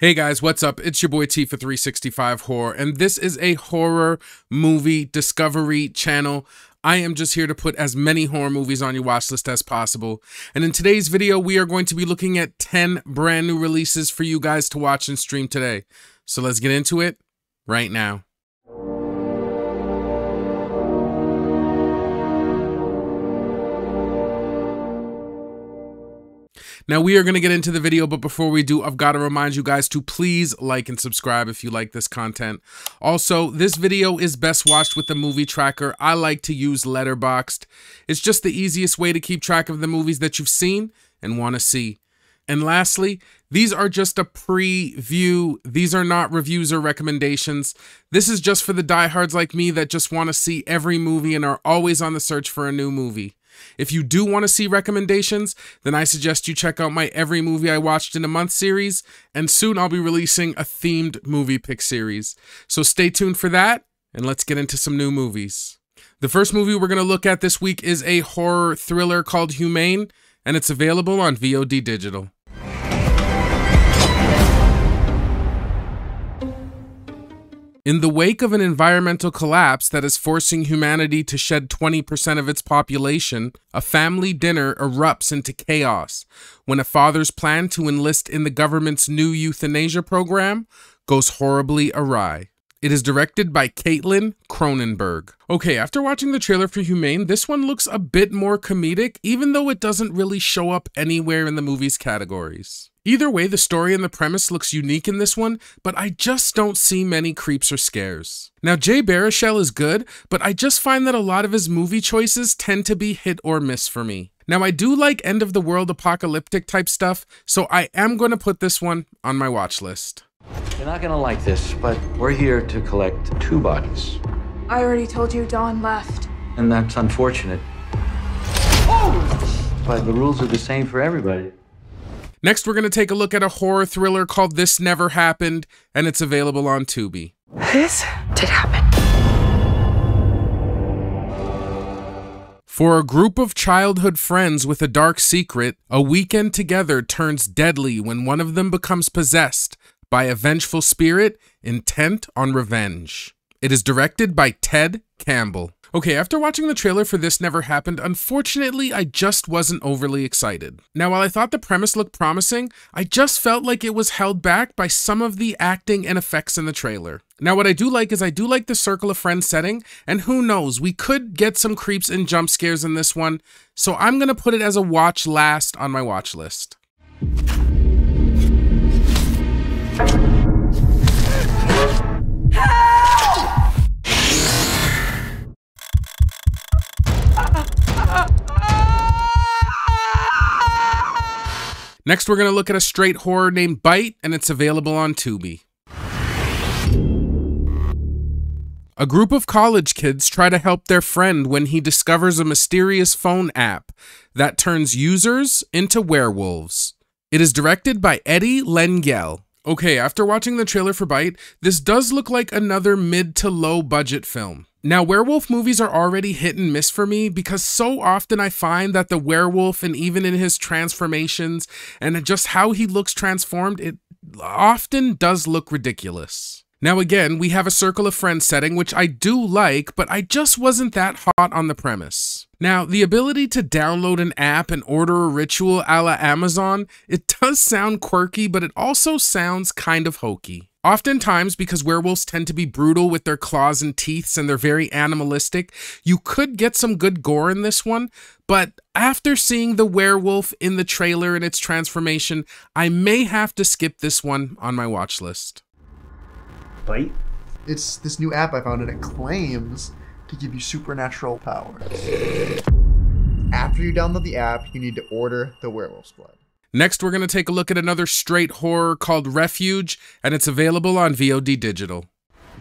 Hey guys, what's up? It's your boy T for 365 Horror, and this is a horror movie discovery channel. I am just here to put as many horror movies on your watch list as possible. And in today's video, we are going to be looking at 10 brand new releases for you guys to watch and stream today. So let's get into it right now. Now we are going to get into the video, but before we do, I've got to remind you guys to please like and subscribe if you like this content. Also, this video is best watched with the movie tracker. I like to use Letterboxd. It's just the easiest way to keep track of the movies that you've seen and want to see. And lastly, these are just a preview. These are not reviews or recommendations. This is just for the diehards like me that just want to see every movie and are always on the search for a new movie. If you do want to see recommendations, then I suggest you check out my Every Movie I Watched in a Month series, and soon I'll be releasing a themed movie pick series. So stay tuned for that, and let's get into some new movies. The first movie we're going to look at this week is a horror thriller called Humane, and it's available on VOD Digital. In the wake of an environmental collapse that is forcing humanity to shed 20% of its population, a family dinner erupts into chaos when a father's plan to enlist in the government's new euthanasia program goes horribly awry. It is directed by Caitlin Cronenberg. Okay, after watching the trailer for Humane, this one looks a bit more comedic, even though it doesn't really show up anywhere in the movie's categories. Either way, the story and the premise looks unique in this one, but I just don't see many creeps or scares. Now, Jay Baruchel is good, but I just find that a lot of his movie choices tend to be hit or miss for me. Now, I do like end-of-the-world apocalyptic type stuff, so I am going to put this one on my watch list. You're not gonna like this, but we're here to collect 2 bodies. I already told you Dawn left. And that's unfortunate. Oh! But the rules are the same for everybody. Next, we're going to take a look at a horror thriller called This Never Happened, and it's available on Tubi. This did happen. For a group of childhood friends with a dark secret, a weekend together turns deadly when one of them becomes possessed by a vengeful spirit intent on revenge. It is directed by Ted Campbell. Okay, after watching the trailer for This Never Happened, unfortunately, I just wasn't overly excited. Now, while I thought the premise looked promising, I just felt like it was held back by some of the acting and effects in the trailer. Now, what I do like is I do like the circle of friends setting, and who knows, we could get some creeps and jump scares in this one, so I'm gonna put it as a watch last on my watch list. Next, we're going to look at a straight horror named Byte, and it's available on Tubi. A group of college kids try to help their friend when he discovers a mysterious phone app that turns users into werewolves. It is directed by Eddie Lengel. Okay, after watching the trailer for Byte, this does look like another mid to low budget film. Now, werewolf movies are already hit and miss for me because so often I find that the werewolf, and even in his transformations and just how he looks transformed, it often does look ridiculous. Now again, we have a circle of friends setting, which I do like, but I just wasn't that hot on the premise. Now, the ability to download an app and order a ritual a la Amazon, it does sound quirky, but it also sounds kind of hokey. Oftentimes, because werewolves tend to be brutal with their claws and teeth and they're very animalistic, you could get some good gore in this one, but after seeing the werewolf in the trailer and its transformation, I may have to skip this one on my watch list. Byte? It's this new app I found, and it claims to give you supernatural powers. After you download the app, you need to order the werewolf's blood. Next, we're going to take a look at another straight horror called Refuge, and it's available on VOD Digital.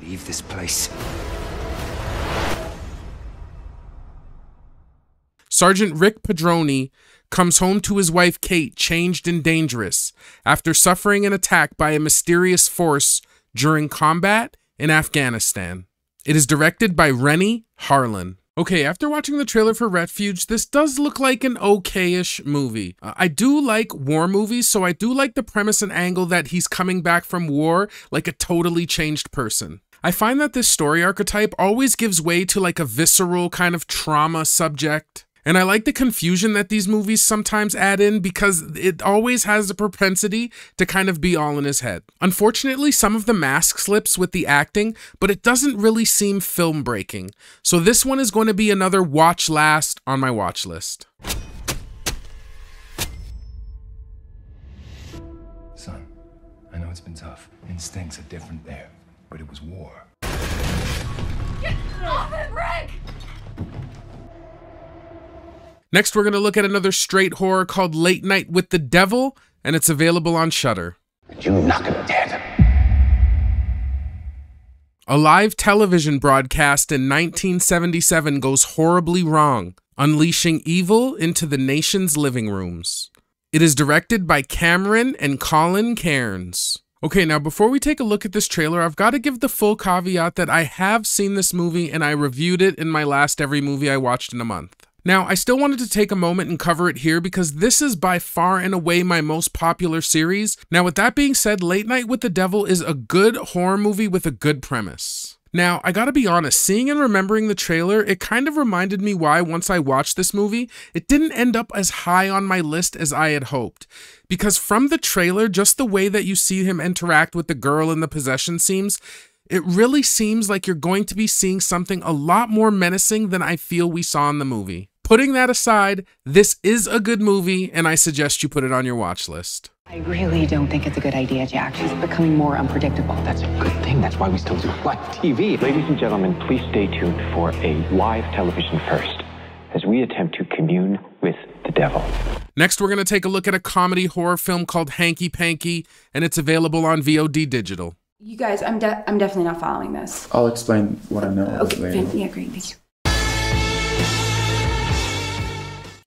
Leave this place. Sergeant Rick Padroni comes home to his wife Kate changed and dangerous after suffering an attack by a mysterious force during combat in Afghanistan. It is directed by Rennie Harlan. Okay, after watching the trailer for Refuge, this does look like an okay-ish movie. I do like war movies, so I do like the premise and angle that he's coming back from war like a totally changed person. I find that this story archetype always gives way to like a visceral kind of trauma subject. And I like the confusion that these movies sometimes add in because it always has a propensity to kind of be all in his head. Unfortunately, some of the mask slips with the acting, but it doesn't really seem film breaking. So this one is going to be another watch last on my watch list. Son, I know it's been tough. Instincts are different there, but it was war. Get off it, Rick! Next, we're going to look at another straight horror called Late Night with the Devil, and it's available on Shudder. You knock him dead. A live television broadcast in 1977 goes horribly wrong, unleashing evil into the nation's living rooms. It is directed by Cameron and Colin Cairns. Okay, now before we take a look at this trailer, I've got to give the full caveat that I have seen this movie and I reviewed it in my last Every Movie I Watched in a Month. Now, I still wanted to take a moment and cover it here because this is by far and away my most popular series. Now, with that being said, Late Night with the Devil is a good horror movie with a good premise. Now, I gotta be honest, seeing and remembering the trailer, it kind of reminded me why once I watched this movie, it didn't end up as high on my list as I had hoped. Because from the trailer, just the way that you see him interact with the girl in the possession scenes, it really seems like you're going to be seeing something a lot more menacing than I feel we saw in the movie. Putting that aside, this is a good movie, and I suggest you put it on your watch list. I really don't think it's a good idea, Jack. She's becoming more unpredictable. That's a good thing. That's why we still do live TV. Ladies and gentlemen, please stay tuned for a live television first as we attempt to commune with the devil. Next, we're going to take a look at a comedy horror film called Hanky Panky, and it's available on VOD Digital. You guys, I'm definitely not following this. I'll explain what I know. Okay, yeah, great, thank you.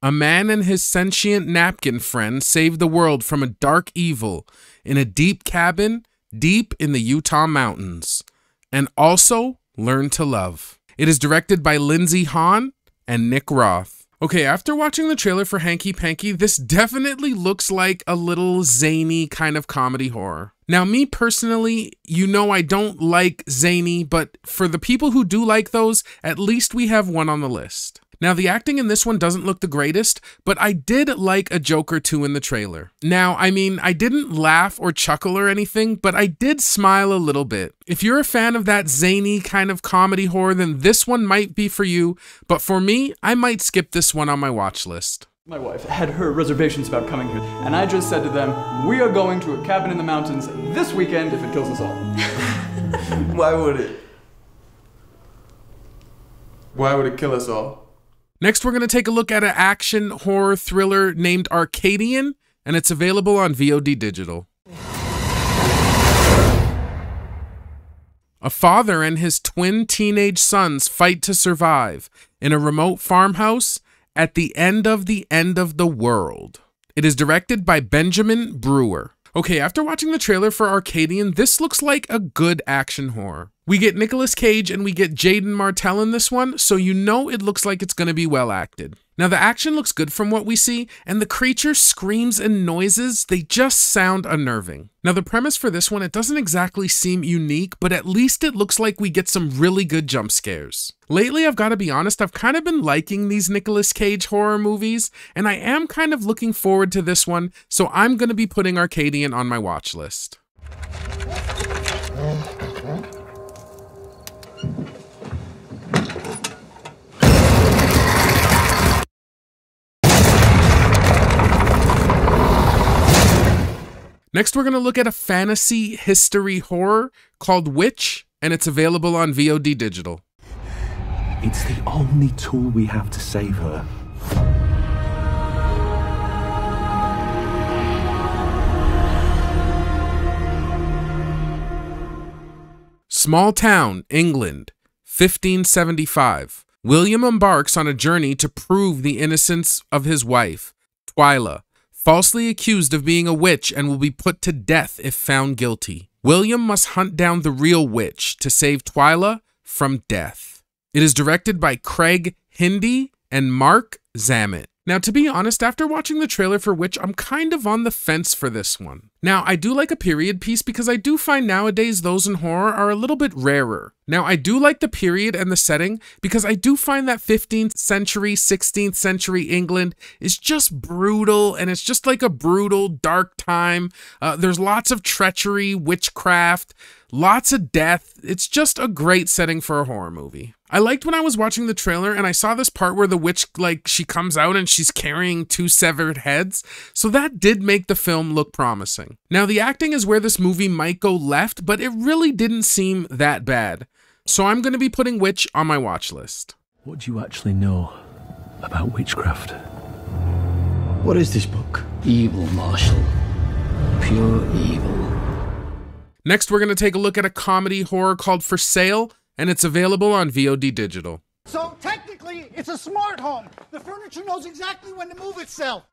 A man and his sentient napkin friend save the world from a dark evil in a deep cabin deep in the Utah mountains, and also learn to love. It is directed by Lindsay Hahn and Nick Roth. Okay, after watching the trailer for Hanky Panky, this definitely looks like a little zany kind of comedy horror. Now, me personally, you know I don't like zany, but for the people who do like those, at least we have one on the list. Now, the acting in this one doesn't look the greatest, but I did like a joke or two in the trailer. Now, I mean, I didn't laugh or chuckle or anything, but I did smile a little bit. If you're a fan of that zany kind of comedy horror, then this one might be for you, but for me, I might skip this one on my watch list. My wife had her reservations about coming here, and I just said to them, we are going to a cabin in the mountains this weekend if it kills us all. Why would it? Why would it kill us all? Next, we're going to take a look at an action horror thriller named Arcadian, and it's available on VOD Digital. A father and his twin teenage sons fight to survive in a remote farmhouse at the end of the world. It is directed by Benjamin Brewer. Okay, after watching the trailer for Arcadian, this looks like a good action horror. We get Nicolas Cage and we get Jaden Martell in this one, so you know it looks like it's going to be well acted. Now, the action looks good from what we see, and the creature screams and noises, they just sound unnerving. Now, the premise for this one, it doesn't exactly seem unique, but at least it looks like we get some really good jump scares. Lately, I've got to be honest, I've kind of been liking these Nicolas Cage horror movies, and I am kind of looking forward to this one, so I'm going to be putting Arcadian on my watch list. Next, we're going to look at a fantasy history horror called Witch, and it's available on VOD Digital. It's the only tool we have to save her. Small town, England, 1575. William embarks on a journey to prove the innocence of his wife, Twyla, falsely accused of being a witch and will be put to death if found guilty. William must hunt down the real witch to save Twyla from death. It is directed by Craig Hindi, and Mark Zammit. Now, to be honest, after watching the trailer for Witch, I'm kind of on the fence for this one. Now, I do like a period piece because I do find nowadays those in horror are a little bit rarer. Now, I do like the period and the setting because I do find that 15th century, 16th century England is just brutal, and it's just like a brutal, dark time. There's lots of treachery, witchcraft, lots of death. It's just a great setting for a horror movie. I liked when I was watching the trailer and I saw this part where the witch, like, she comes out and she's carrying 2 severed heads. So that did make the film look promising. Now, the acting is where this movie might go left, but it really didn't seem that bad. So I'm going to be putting Witch on my watch list. What do you actually know about witchcraft? What is this book? Evil, Marshall. Pure evil. Next, we're going to take a look at a comedy horror called For Sale, and it's available on VOD Digital. So technically, it's a smart home. The furniture knows exactly when to move itself.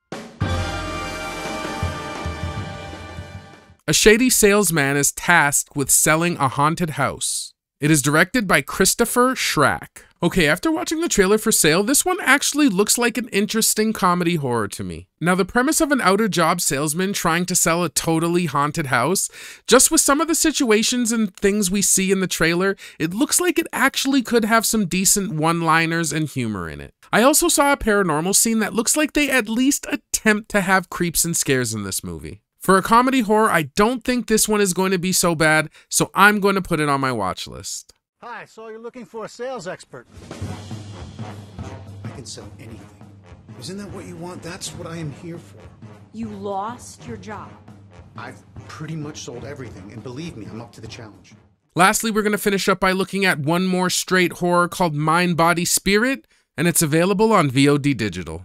A shady salesman is tasked with selling a haunted house. It is directed by Christopher Schrack. Okay, after watching the trailer for Sale, this one actually looks like an interesting comedy horror to me. Now, the premise of an out-of-job salesman trying to sell a totally haunted house, just with some of the situations and things we see in the trailer, it looks like it actually could have some decent one-liners and humor in it. I also saw a paranormal scene that looks like they at least attempt to have creeps and scares in this movie. For a comedy horror, I don't think this one is going to be so bad, so I'm going to put it on my watch list. Hi, so you're looking for a sales expert. I can sell anything. Isn't that what you want? That's what I am here for. You lost your job. I've pretty much sold everything, and believe me, I'm up to the challenge. Lastly, we're going to finish up by looking at one more straight horror called Mind, Body, Spirit, and it's available on VOD Digital.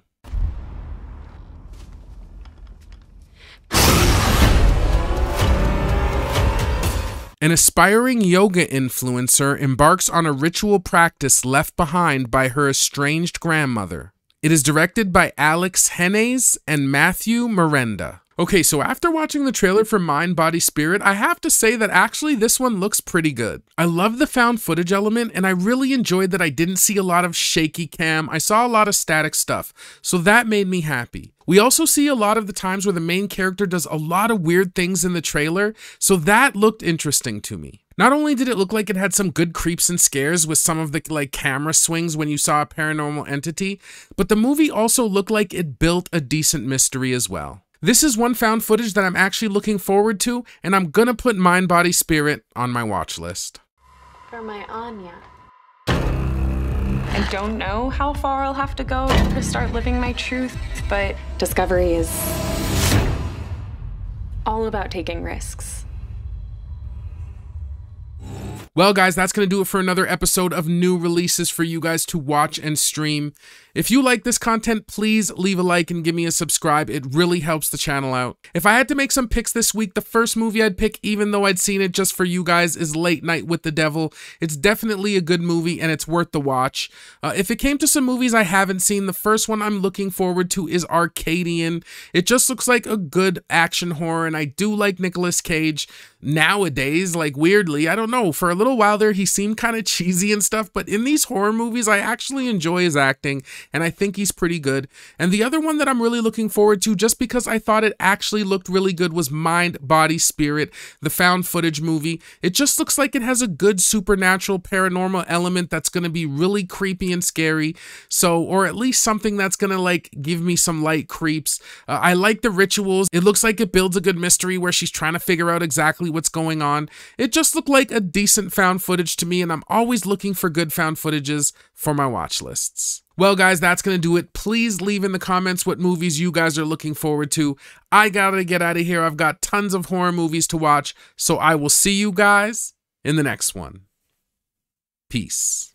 An aspiring yoga influencer embarks on a ritual practice left behind by her estranged grandmother. It is directed by Alex Henes and Matthew Miranda. Okay, so after watching the trailer for Mind, Body, Spirit, I have to say that actually this one looks pretty good. I love the found footage element, and I really enjoyed that I didn't see a lot of shaky cam. I saw a lot of static stuff, so that made me happy. We also see a lot of the times where the main character does a lot of weird things in the trailer, so that looked interesting to me. Not only did it look like it had some good creeps and scares with some of the camera swings when you saw a paranormal entity, but the movie also looked like it built a decent mystery as well. This is one found footage that I'm actually looking forward to, and I'm gonna put Mind, Body, Spirit on my watch list. For my Anya. I don't know how far I'll have to go to start living my truth, but discovery is all about taking risks. Well, guys, that's going to do it for another episode of new releases for you guys to watch and stream. If you like this content, please leave a like and give me a subscribe. It really helps the channel out. If I had to make some picks this week, the first movie I'd pick, even though I'd seen it just for you guys, is Late Night with the Devil. It's definitely a good movie and it's worth the watch. If it came to some movies I haven't seen, the first one I'm looking forward to is Arcadian. It just looks like a good action horror, and I do like Nicolas Cage. Nowadays, like, weirdly, I don't know, for a little while there he seemed kind of cheesy and stuff, but in these horror movies I actually enjoy his acting, and I think he's pretty good. And the other one that I'm really looking forward to, just because I thought it actually looked really good, was Mind, Body, Spirit, the found footage movie. It just looks like it has a good supernatural paranormal element that's going to be really creepy and scary, so, or at least something that's going to like give me some light creeps. I like the rituals. It looks like it builds a good mystery where she's trying to figure out exactly what's going on. It just looked like a decent found footage to me, and I'm always looking for good found footages for my watch lists. Well, guys, that's going to do it. Please leave in the comments what movies you guys are looking forward to. I gotta get out of here. I've got tons of horror movies to watch, so I will see you guys in the next one. Peace.